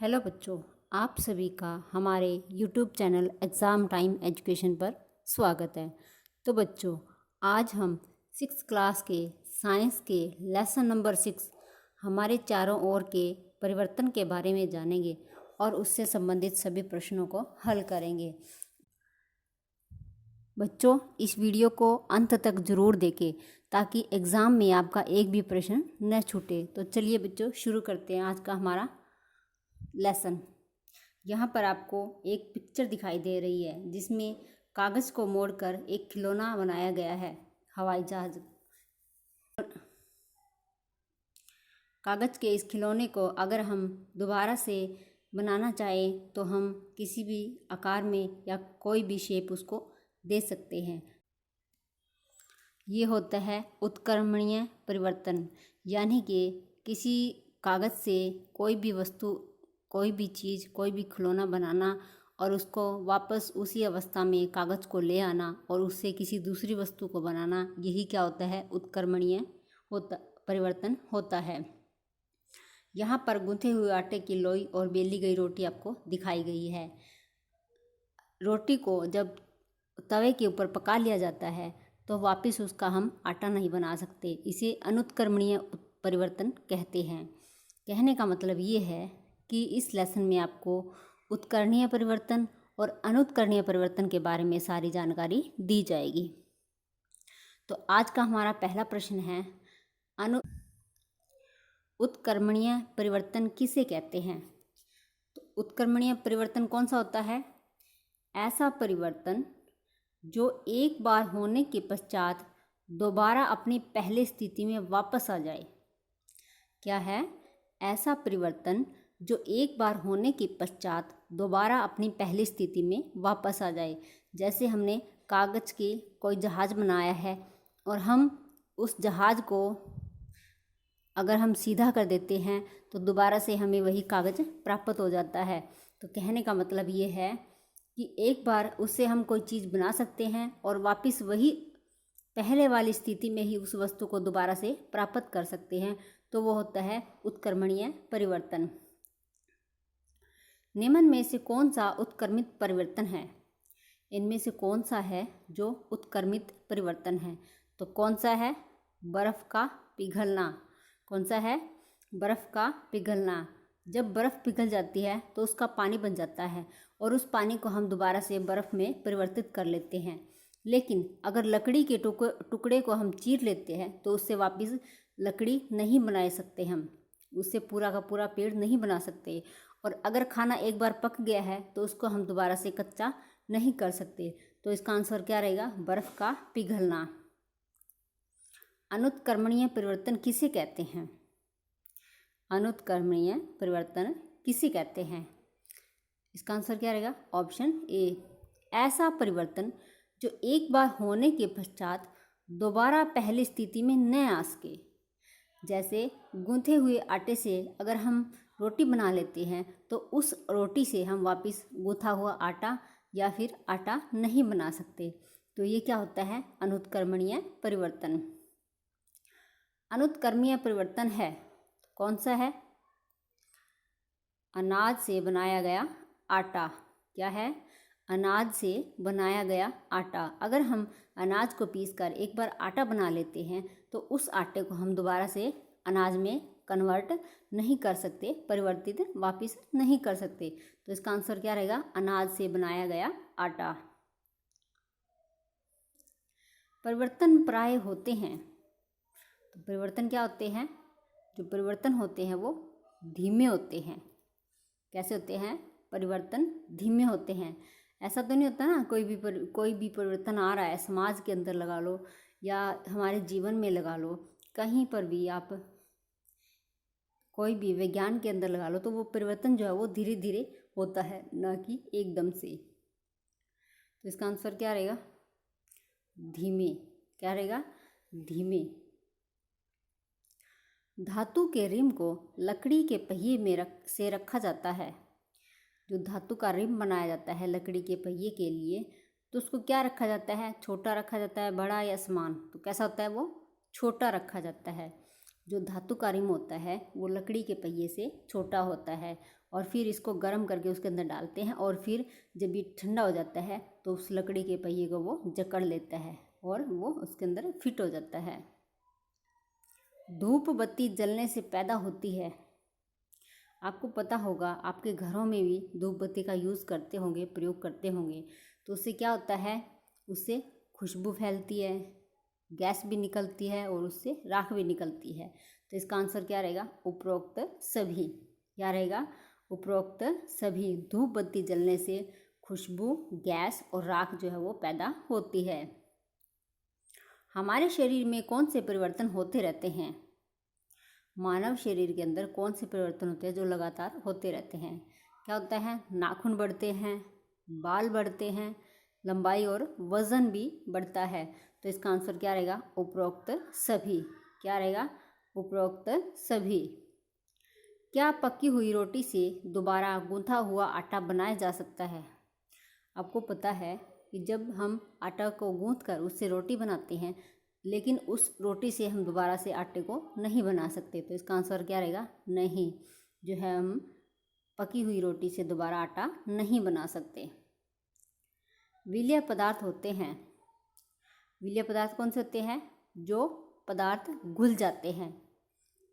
Hello बच्चों, आप सभी का हमारे YouTube channel exam time education पर स्वागत है। तो बच्चों, आज हम 6th क्लास के साइंस के लेसन नंबर 6 हमारे चारों ओर के परिवर्तन के बारे में जानेंगे और उससे संबंधित सभी प्रश्नों को हल करेंगे। बच्चों, इस वीडियो को अंत तक ज़रूर देखें ताकि एग्ज़ाम में आपका एक भी प्रश्न न छूटे। तो चलिए बच्चों, शुरू करते हैं आज का हमारा लेसन। यहाँ पर आपको एक पिक्चर दिखाई दे रही है जिसमें कागज़ को मोड़कर एक खिलौना बनाया गया है, हवाई जहाज। कागज़ के इस खिलौने को अगर हम दोबारा से बनाना चाहें तो हम किसी भी आकार में या कोई भी शेप उसको दे सकते हैं। ये होता है उत्क्रमणीय परिवर्तन, यानी कि किसी कागज़ से कोई भी वस्तु, कोई भी चीज़, कोई भी खिलौना बनाना और उसको वापस उसी अवस्था में कागज़ को ले आना और उससे किसी दूसरी वस्तु को बनाना, यही क्या होता है, उत्क्रमणीय परिवर्तन होता है। यहाँ पर गूंथे हुए आटे की लोई और बेली गई रोटी आपको दिखाई गई है। रोटी को जब तवे के ऊपर पका लिया जाता है तो वापस उसका हम आटा नहीं बना सकते। इसे अनुत्क्रमणीय परिवर्तन कहते हैं। कहने का मतलब ये है कि इस लेसन में आपको उत्करणीय परिवर्तन और अनुत्करणीय परिवर्तन के बारे में सारी जानकारी दी जाएगी। तो आज का हमारा पहला प्रश्न है, उत्क्रमणीय परिवर्तन किसे कहते हैं? तो उत्क्रमणीय परिवर्तन कौन सा होता है? ऐसा परिवर्तन जो एक बार होने के पश्चात दोबारा अपनी पहली स्थिति में वापस आ जाए। क्या है? ऐसा परिवर्तन जो एक बार होने के पश्चात दोबारा अपनी पहली स्थिति में वापस आ जाए। जैसे हमने कागज़ के कोई जहाज़ बनाया है और हम उस जहाज़ को अगर हम सीधा कर देते हैं तो दोबारा से हमें वही कागज़ प्राप्त हो जाता है। तो कहने का मतलब ये है कि एक बार उससे हम कोई चीज़ बना सकते हैं और वापस वही पहले वाली स्थिति में ही उस वस्तु को दोबारा से प्राप्त कर सकते हैं। तो वो होता है उत्क्रमणीय परिवर्तन। निम्न में से कौन सा उत्क्रमित परिवर्तन है? इनमें से कौन सा है जो उत्क्रमित परिवर्तन है? तो कौन सा है? बर्फ़ का पिघलना। कौन सा है? बर्फ़ का पिघलना। जब बर्फ़ पिघल जाती है तो उसका पानी बन जाता है और उस पानी को हम दोबारा से बर्फ़ में परिवर्तित कर लेते हैं। लेकिन अगर लकड़ी के टुकड़े को हम चीर लेते हैं तो उससे वापस लकड़ी नहीं बना सकते, हम उससे पूरा का पूरा पेड़ नहीं बना सकते। और अगर खाना एक बार पक गया है तो उसको हम दोबारा से कच्चा नहीं कर सकते। तो इसका आंसर क्या रहेगा? बर्फ़ का पिघलना। अनुत्क्रमणीय परिवर्तन किसे कहते हैं? अनुत्क्रमणीय परिवर्तन किसे कहते हैं? इसका आंसर क्या रहेगा? ऑप्शन ए, ऐसा परिवर्तन जो एक बार होने के पश्चात दोबारा पहली स्थिति में न आ सके। जैसे गूंथे हुए आटे से अगर हम रोटी बना लेते हैं तो उस रोटी से हम वापस गूंथा हुआ आटा या फिर आटा नहीं बना सकते। तो ये क्या होता है? अनुत्क्रमणीय परिवर्तन। अनुत्क्रमणीय परिवर्तन है, कौन सा है? अनाज से बनाया गया आटा। क्या है? अनाज से बनाया गया आटा। अगर हम अनाज को पीसकर एक बार आटा बना लेते हैं तो उस आटे को हम दोबारा से अनाज में कन्वर्ट नहीं कर सकते, परिवर्तित वापस नहीं कर सकते। तो इसका आंसर क्या रहेगा? अनाज से बनाया गया आटा। परिवर्तन प्राय होते हैं। तो परिवर्तन क्या होते हैं? जो परिवर्तन होते हैं वो धीमे होते हैं। कैसे होते हैं? परिवर्तन धीमे होते हैं। ऐसा तो नहीं होता ना कोई भी परिवर्तन आ रहा है, समाज के अंदर लगा लो या हमारे जीवन में लगा लो, कहीं पर भी आप कोई भी विज्ञान के अंदर लगा लो, तो वो परिवर्तन जो है वो धीरे धीरे होता है, ना कि एकदम से। तो इसका आंसर क्या रहेगा? धीमे। क्या रहेगा? धीमे। धातु के रिम को लकड़ी के पहिए में से रखा जाता है। जो धातु का रिम बनाया जाता है लकड़ी के पहिए के लिए, तो उसको क्या रखा जाता है? छोटा रखा जाता है, बड़ा या समान? तो कैसा होता है वो? छोटा रखा जाता है। जो धातु का रिम होता है वो लकड़ी के पहिए से छोटा होता है और फिर इसको गर्म करके उसके अंदर डालते हैं और फिर जब ये ठंडा हो जाता है तो उस लकड़ी के पहिए को वो जकड़ लेता है और वो उसके अंदर फिट हो जाता है। धूप बत्ती जलने से पैदा होती है। आपको पता होगा, आपके घरों में भी धूप बत्ती का यूज़ करते होंगे, प्रयोग करते होंगे। तो उससे क्या होता है, उससे खुशबू फैलती है, गैस भी निकलती है और उससे राख भी निकलती है। तो इसका आंसर क्या रहेगा, उपरोक्त सभी। क्या रहेगा, उपरोक्त सभी। धूप बत्ती जलने से खुशबू, गैस और राख जो है वो पैदा होती है। हमारे शरीर में कौन से परिवर्तन होते रहते हैं? मानव शरीर के अंदर कौन से परिवर्तन होते हैं जो लगातार होते रहते हैं? क्या होता है, नाखून बढ़ते हैं, बाल बढ़ते हैं, लंबाई और वज़न भी बढ़ता है। तो इसका आंसर क्या रहेगा, उपरोक्त सभी। क्या रहेगा, उपरोक्त सभी। क्या पकी हुई रोटी से दोबारा गूंथा हुआ आटा बनाया जा सकता है? आपको पता है कि जब हम आटा को गूंथ कर उससे रोटी बनाते हैं, लेकिन उस रोटी से हम दोबारा से आटे को नहीं बना सकते। तो इसका आंसर क्या रहेगा, नहीं। जो है, हम पकी हुई रोटी से दोबारा आटा नहीं बना सकते। विलेय पदार्थ होते हैं। विलेय पदार्थ कौन से होते हैं? जो पदार्थ घुल जाते हैं।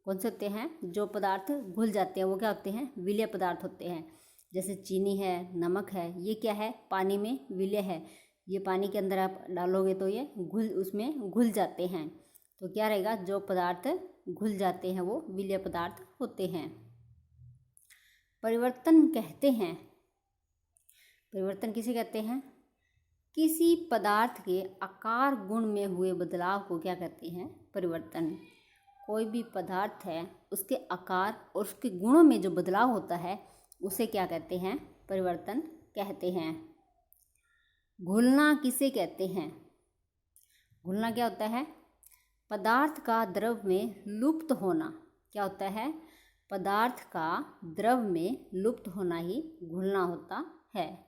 कौन से होते हैं? जो पदार्थ घुल जाते हैं वो क्या होते हैं, विलेय पदार्थ होते हैं। जैसे चीनी है, नमक है, ये क्या है, पानी में विलेय है। ये पानी के अंदर आप डालोगे तो ये उसमें घुल जाते हैं। तो क्या रहेगा, जो पदार्थ घुल जाते हैं वो विलेय पदार्थ होते हैं। परिवर्तन कहते हैं। परिवर्तन किसे कहते हैं? किसी पदार्थ के आकार गुण में हुए बदलाव को क्या कहते हैं, परिवर्तन। कोई भी पदार्थ है, उसके आकार और उसके गुणों में जो बदलाव होता है उसे क्या कहते हैं, परिवर्तन कहते हैं। घुलना किसे कहते हैं? घुलना क्या होता है, पदार्थ का द्रव में लुप्त होना। क्या होता है, पदार्थ का द्रव में लुप्त होना ही घुलना होता है।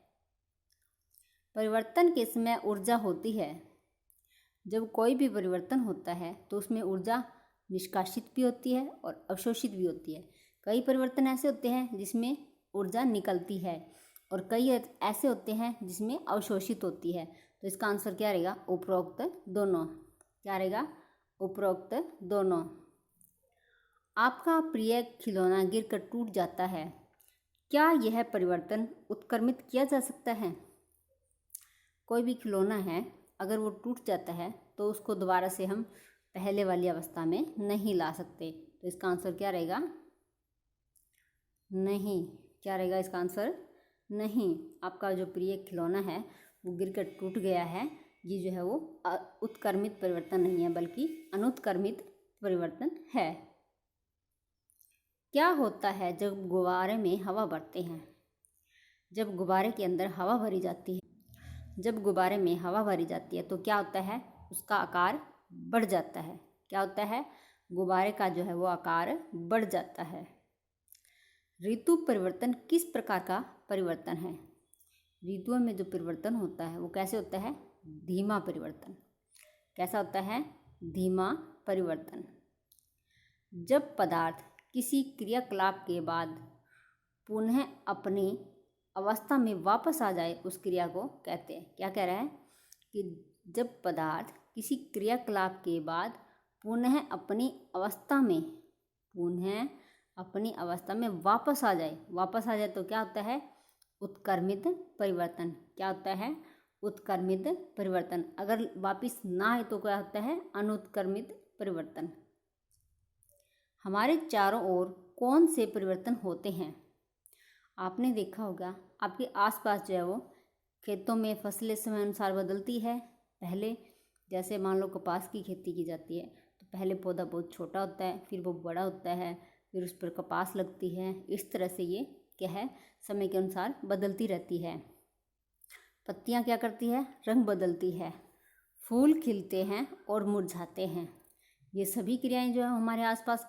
परिवर्तन के समय ऊर्जा होती है। जब कोई भी परिवर्तन होता है तो उसमें ऊर्जा निष्कासित भी होती है और अवशोषित भी होती है। कई परिवर्तन ऐसे होते हैं जिसमें ऊर्जा निकलती है और कई ऐसे होते हैं जिसमें अवशोषित होती है। तो इसका आंसर क्या रहेगा, उपरोक्त दोनों। क्या रहेगा, उपरोक्त दोनों। आपका प्रिय खिलौना गिरकर टूट जाता है, क्या यह परिवर्तन उत्क्रमित किया जा सकता है? कोई भी खिलौना है, अगर वो टूट जाता है तो उसको दोबारा से हम पहले वाली अवस्था में नहीं ला सकते। तो इसका आंसर क्या रहेगा, नहीं। क्या रहेगा इसका आंसर, नहीं। आपका जो प्रिय खिलौना है वो गिरकर टूट गया है, ये जो है वो उत्क्रमित परिवर्तन नहीं है बल्कि अनुत्क्रमित परिवर्तन है। क्या होता है जब गुब्बारे में हवा भरते हैं? जब गुब्बारे के अंदर हवा भरी जाती है, जब गुब्बारे में हवा भरी जाती है तो क्या होता है, उसका आकार बढ़ जाता है। क्या होता है, गुब्बारे का जो है वो आकार बढ़ जाता है। ऋतु परिवर्तन किस प्रकार का परिवर्तन है? ऋतुओं में जो परिवर्तन होता है वो कैसे होता है, धीमा परिवर्तन। कैसा होता है, धीमा परिवर्तन। जब पदार्थ किसी क्रियाकलाप के बाद पुनः अपनी अवस्था में वापस आ जाए उस क्रिया को कहते हैं। क्या कह रहा है कि जब पदार्थ किसी क्रियाकलाप के बाद पुनः अपनी अवस्था में वापस आ जाए तो क्या होता है, उत्क्रमित परिवर्तन। क्या होता है, उत्क्रमित परिवर्तन। अगर वापस ना आए तो क्या होता है, अनुत्क्रमित परिवर्तन। हमारे चारों ओर कौन से परिवर्तन होते हैं? आपने देखा होगा, आपके आसपास जो है वो खेतों में फसलें समय अनुसार बदलती है। पहले जैसे मान लो कपास की खेती की जाती है तो पहले पौधा बहुत छोटा होता है, फिर वो बड़ा होता है, फिर उस पर कपास लगती है। इस तरह से ये क्या है, समय के अनुसार बदलती रहती है। पत्तियाँ क्या करती है, रंग बदलती है, फूल खिलते हैं और मुरझाते हैं। ये सभी क्रियाएं जो है हमारे आसपास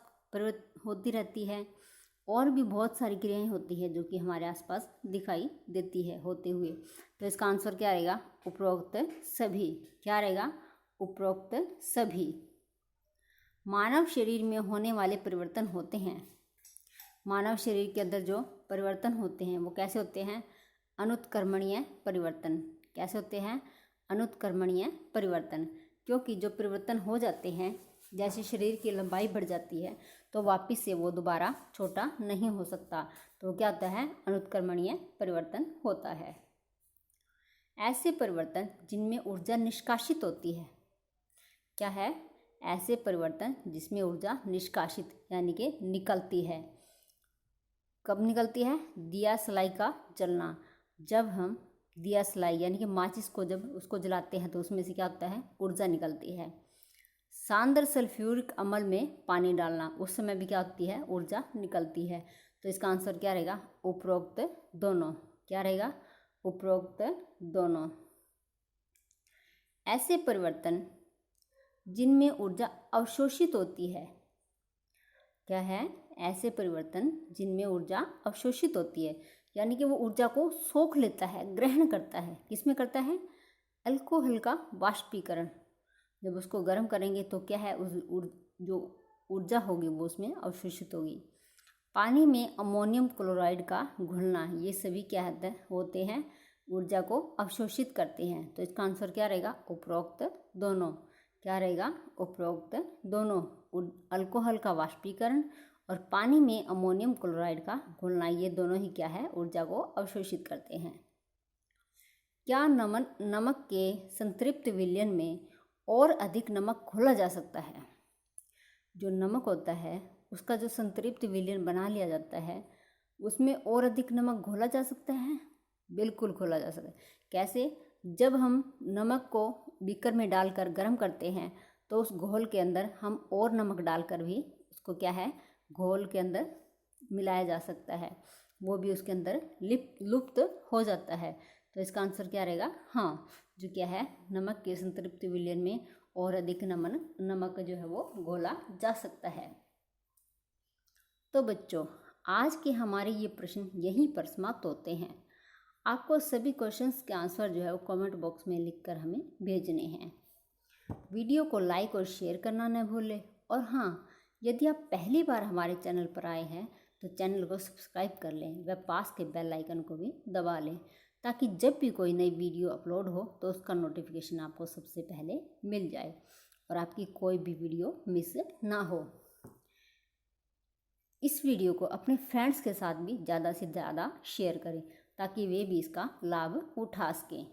होती रहती है। और भी बहुत सारी क्रियाएं होती है जो कि हमारे आसपास दिखाई देती है होते हुए। तो इसका आंसर क्या रहेगा, उपरोक्त सभी। क्या रहेगा, उपरोक्त सभी। मानव शरीर में होने वाले परिवर्तन होते हैं। मानव शरीर के अंदर जो परिवर्तन होते हैं वो कैसे होते हैं? अनुत्क्रमणीय परिवर्तन। कैसे होते हैं? अनुत्क्रमणीय परिवर्तन। क्योंकि जो परिवर्तन हो जाते हैं, जैसे शरीर की लंबाई बढ़ जाती है तो वापस से वो दोबारा छोटा नहीं हो सकता, तो क्या होता है? अनुत्क्रमणीय परिवर्तन होता है। ऐसे परिवर्तन जिनमें ऊर्जा निष्कासित होती है। क्या है? ऐसे परिवर्तन जिसमें ऊर्जा निष्कासित यानी कि निकलती है। कब निकलती है? दिया सलाई का जलना। जब हम दिया सलाई यानी कि माचिस को जब उसको जलाते हैं तो उसमें से क्या होता है? ऊर्जा निकलती है। सांद्र सल्फ्यूरिक अम्ल में पानी डालना, उस समय भी क्या होती है? ऊर्जा निकलती है। तो इसका आंसर क्या रहेगा? उपरोक्त दोनों। क्या रहेगा? उपरोक्त दोनों। ऐसे परिवर्तन जिनमें ऊर्जा अवशोषित होती है। क्या है? ऐसे परिवर्तन जिनमें ऊर्जा अवशोषित होती है, यानी कि वो ऊर्जा को सोख लेता है, ग्रहण करता है। किसमें करता है? अल्कोहल का वाष्पीकरण। जब उसको गर्म करेंगे तो क्या है? जो ऊर्जा होगी वो उसमें अवशोषित होगी। पानी में अमोनियम क्लोराइड का घुलना, ये सभी क्या होते हैं? ऊर्जा को अवशोषित करते हैं। तो इसका आंसर क्या रहेगा? उपरोक्त दोनों। क्या रहेगा? उपरोक्त दोनों। अल्कोहल का वाष्पीकरण और पानी में अमोनियम क्लोराइड का घुलना, ये दोनों ही क्या है? ऊर्जा को अवशोषित करते हैं। क्या नमक के संतृप्त विलयन में और अधिक नमक घोला जा सकता है? जो नमक होता है उसका जो संतृप्त विलयन बना लिया जाता है, उसमें और अधिक नमक घोला जा सकता है। बिल्कुल घोला जा सकता है। कैसे? जब हम नमक को बीकर में डालकर गर्म करते हैं तो उस घोल के अंदर हम और नमक डालकर भी उसको क्या है? घोल के अंदर मिलाया जा सकता है, वो भी उसके अंदर लुप्त हो जाता है। तो इसका आंसर क्या रहेगा? हाँ, जो क्या है? नमक के संतृप्त विलयन में और अधिक नमक जो है वो घोला जा सकता है। तो बच्चों, आज के हमारे ये प्रश्न यहीं पर समाप्त होते हैं। आपको सभी क्वेश्चंस के आंसर जो है वो कमेंट बॉक्स में लिखकर हमें भेजने हैं। वीडियो को लाइक और शेयर करना न भूलें। और हाँ, यदि आप पहली बार हमारे चैनल पर आए हैं तो चैनल को सब्सक्राइब कर लें व पास के बेल आइकन को भी दबा लें, ताकि जब भी कोई नई वीडियो अपलोड हो तो उसका नोटिफिकेशन आपको सबसे पहले मिल जाए और आपकी कोई भी वीडियो मिस ना हो। इस वीडियो को अपने फ्रेंड्स के साथ भी ज़्यादा से ज़्यादा शेयर करें ताकि वे भी इसका लाभ उठा सकें।